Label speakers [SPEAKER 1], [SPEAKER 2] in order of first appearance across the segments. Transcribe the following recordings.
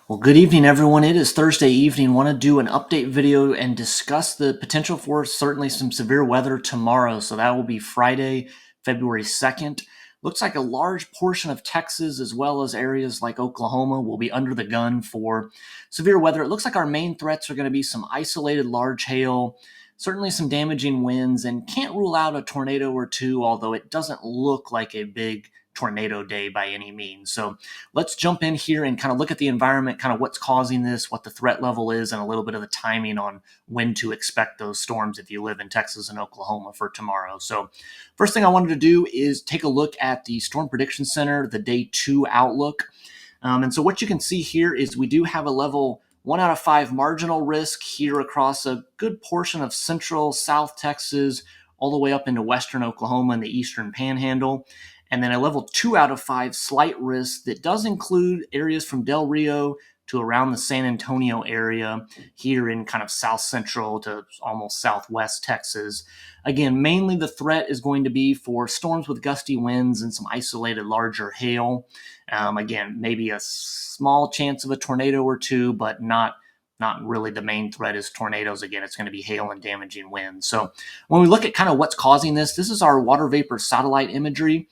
[SPEAKER 1] Well, good evening, everyone. It is Thursday evening. Want to do an update video and discuss the potential for certainly some severe weather tomorrow. So that will be Friday, February 2nd. Looks like a large portion of Texas, as well as areas like Oklahoma, will be under the gun for severe weather. It looks like our main threats are going to be some isolated large hail, certainly some damaging winds, and can't rule out a tornado or two, although it doesn't look like a big tornado day by any means. So let's jump in here and kind of look at the environment, kind of what's causing this, what the threat level is, and a little bit of the timing on when to expect those storms if you live in Texas and Oklahoma for tomorrow. So first thing I wanted to do is take a look at the Storm Prediction Center, the day 2 outlook. And so what you can see here is we do have a level 1 out of 5 marginal risk here across a good portion of central South Texas, all the way up into western Oklahoma and the eastern panhandle. And then a level 2 out of 5 slight risk that does include areas from Del Rio to around the San Antonio area here in kind of south central to almost southwest Texas. Again, mainly the threat is going to be for storms with gusty winds and some isolated larger hail. Again, maybe a small chance of a tornado or two, but not really the main threat is tornadoes. Again, it's going to be hail and damaging winds. So when we look at kind of what's causing this is our water vapor satellite imagery.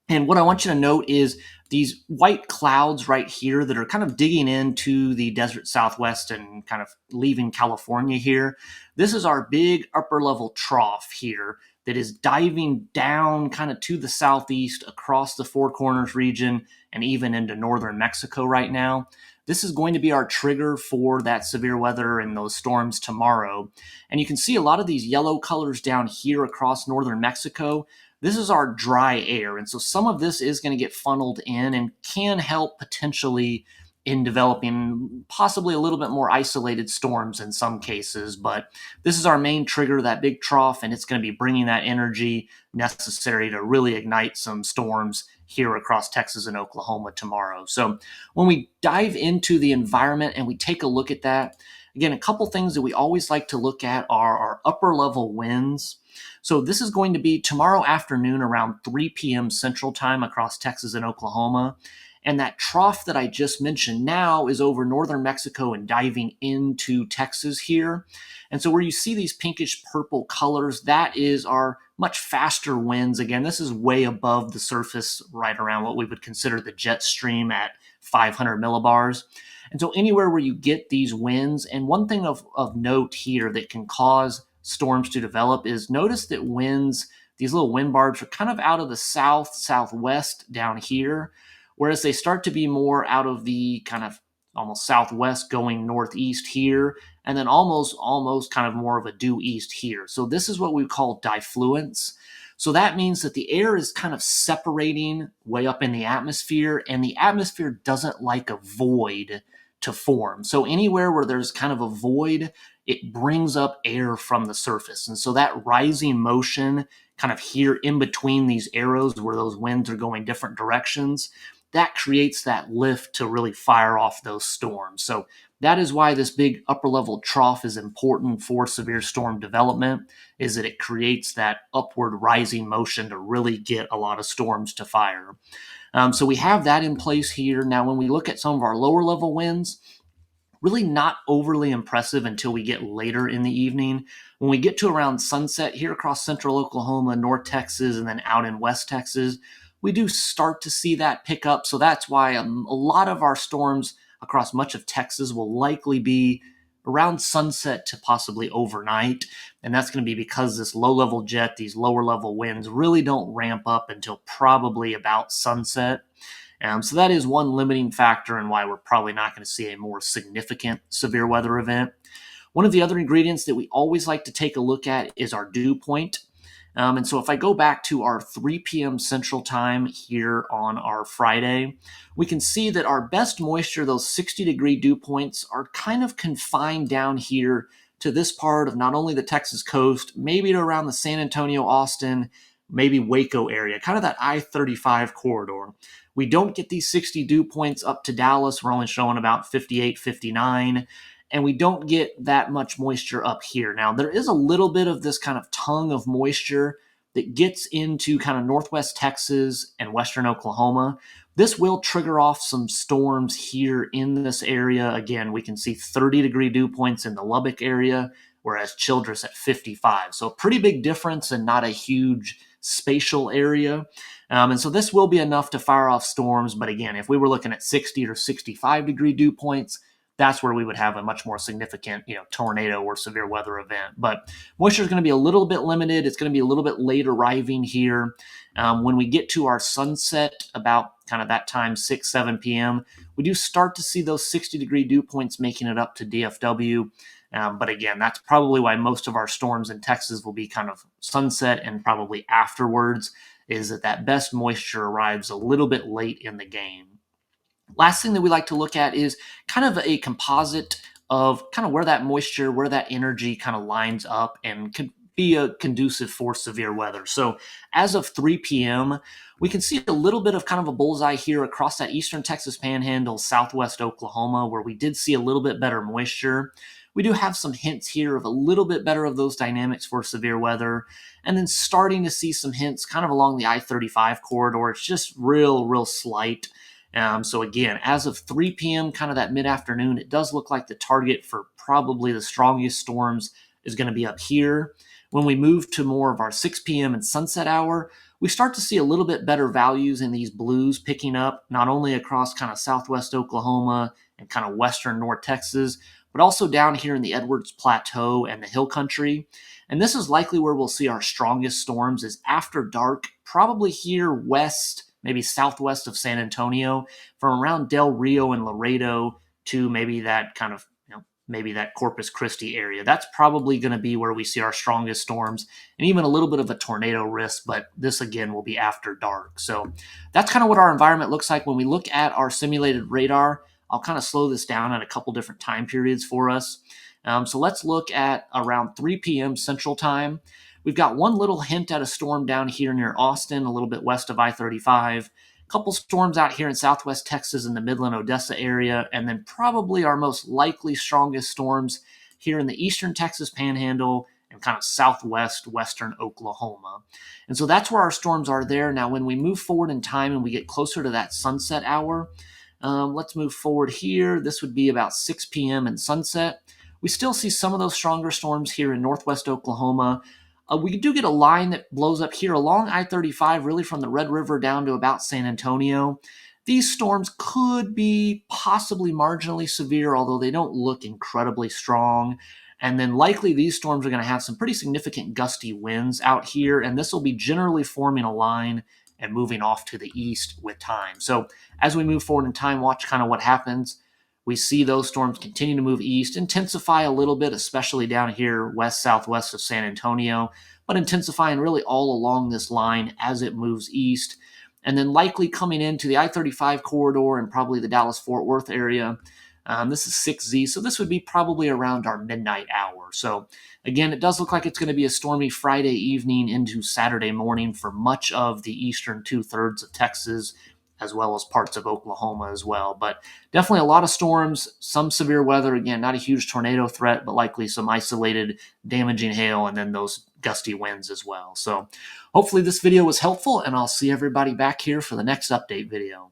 [SPEAKER 1] And what I want you to note is these white clouds right here that are kind of digging into the desert southwest and kind of leaving California here. This is our big upper level trough here that is diving down kind of to the southeast across the Four Corners region and even into northern Mexico right now. This is going to be our trigger for that severe weather and those storms tomorrow. And you can see a lot of these yellow colors down here across northern Mexico. This is our dry air, and so some of this is going to get funneled in and can help potentially in developing possibly a little bit more isolated storms in some cases, but this is our main trigger, that big trough, and it's going to be bringing that energy necessary to really ignite some storms here across Texas and Oklahoma tomorrow. So when we dive into the environment and we take a look at that, again, a couple things that we always like to look at are our upper level winds. So this is going to be tomorrow afternoon around 3 p.m. Central Time across Texas and Oklahoma. And that trough that I just mentioned now is over northern Mexico and diving into Texas here. And so where you see these pinkish purple colors, that is our much faster winds. Again, this is way above the surface, right around what we would consider the jet stream at 500 millibars. And so anywhere where you get these winds, and one thing of note here that can cause storms to develop is notice that winds, these little wind barbs are kind of out of the south, southwest down here, whereas they start to be more out of the kind of almost southwest going northeast here, and then almost kind of more of a due east here. So this is what we call diffluence. So that means that the air is kind of separating way up in the atmosphere, and the atmosphere doesn't like a void to form. So anywhere where there's kind of a void, it brings up air from the surface. And so that rising motion kind of here in between these arrows where those winds are going different directions, that creates that lift to really fire off those storms. So that is why this big upper level trough is important for severe storm development, is that it creates that upward rising motion to really get a lot of storms to fire. So we have that in place here. Now, when we look at some of our lower level winds, really not overly impressive until we get later in the evening. When we get to around sunset here across central Oklahoma, North Texas, and then out in West Texas, we do start to see that pick up. So that's why a lot of our storms across much of Texas will likely be around sunset to possibly overnight. And that's going to be because this low-level jet, these lower-level winds really don't ramp up until probably about sunset. So that is one limiting factor and why we're probably not going to see a more significant severe weather event. One of the other ingredients that we always like to take a look at is our dew point. And so if I go back to our 3 p.m. Central Time here on our Friday, we can see that our best moisture, those 60-degree dew points, are kind of confined down here to this part of not only the Texas coast, maybe to around the San Antonio, Austin, maybe Waco area, kind of that I-35 corridor. We don't get these 60 dew points up to Dallas. We're only showing about 58, 59. And we don't get that much moisture up here. Now, there is a little bit of this kind of tongue of moisture that gets into kind of northwest Texas and western Oklahoma, This will trigger off some storms here in this area. Again, we can see 30-degree dew points in the Lubbock area, whereas Childress at 55. So a pretty big difference and not a huge spatial area. And so this will be enough to fire off storms. But again, if we were looking at 60 or 65-degree dew points, that's where we would have a much more significant, tornado or severe weather event. But moisture is going to be a little bit limited. It's going to be a little bit late arriving here. When we get to our sunset, about kind of that time, 6, 7 p.m., we do start to see those 60-degree dew points making it up to DFW. But again, that's probably why most of our storms in Texas will be kind of sunset and probably afterwards, is that best moisture arrives a little bit late in the game. Last thing that we like to look at is kind of a composite of kind of where that moisture, where that energy kind of lines up and could be conducive for severe weather. So as of 3 p.m., we can see a little bit of kind of a bullseye here across that eastern Texas panhandle, southwest Oklahoma, where we did see a little bit better moisture. We do have some hints here of a little bit better of those dynamics for severe weather, and then starting to see some hints kind of along the I-35 corridor. It's just real slight. So again, as of 3 p.m., kind of that mid-afternoon, it does look like the target for probably the strongest storms is going to be up here. When we move to more of our 6 p.m. and sunset hour, we start to see a little bit better values in these blues picking up, not only across kind of southwest Oklahoma and kind of western North Texas, but also down here in the Edwards Plateau and the Hill Country. And this is likely where we'll see our strongest storms is after dark, probably here west, maybe southwest of San Antonio, from around Del Rio and Laredo to maybe that kind of, maybe that Corpus Christi area. That's probably going to be where we see our strongest storms and even a little bit of a tornado risk, but this again will be after dark. So that's kind of what our environment looks like. When we look at our simulated radar, I'll kind of slow this down at a couple different time periods for us. So let's look at around 3 p.m. Central Time. We've got one little hint at a storm down here near Austin, a little bit west of I-35. A couple storms out here in southwest Texas in the Midland, Odessa area, and then probably our most likely strongest storms here in the eastern Texas Panhandle and kind of southwest western Oklahoma. And so that's where our storms are there. Now, when we move forward in time and we get closer to that sunset hour, let's move forward here. This would be about 6 p.m. and sunset. We still see some of those stronger storms here in northwest Oklahoma. We do get a line that blows up here along I-35, really from the Red River down to about San Antonio. These storms could be possibly marginally severe, although they don't look incredibly strong. And then likely these storms are going to have some pretty significant gusty winds out here, and this will be generally forming a line and moving off to the east with time. So as we move forward in time, watch kind of what happens. We see those storms continue to move east, intensify a little bit, especially down here west-southwest of San Antonio, but intensifying really all along this line as it moves east, and then likely coming into the I-35 corridor and probably the Dallas-Fort Worth area. This is 6Z, so this would be probably around our midnight hour. So again, it does look like it's going to be a stormy Friday evening into Saturday morning for much of the eastern two-thirds of Texas, as well as parts of Oklahoma as well. But definitely a lot of storms, some severe weather. Again, not a huge tornado threat, but likely some isolated damaging hail and then those gusty winds as well. So hopefully this video was helpful, and I'll see everybody back here for the next update video.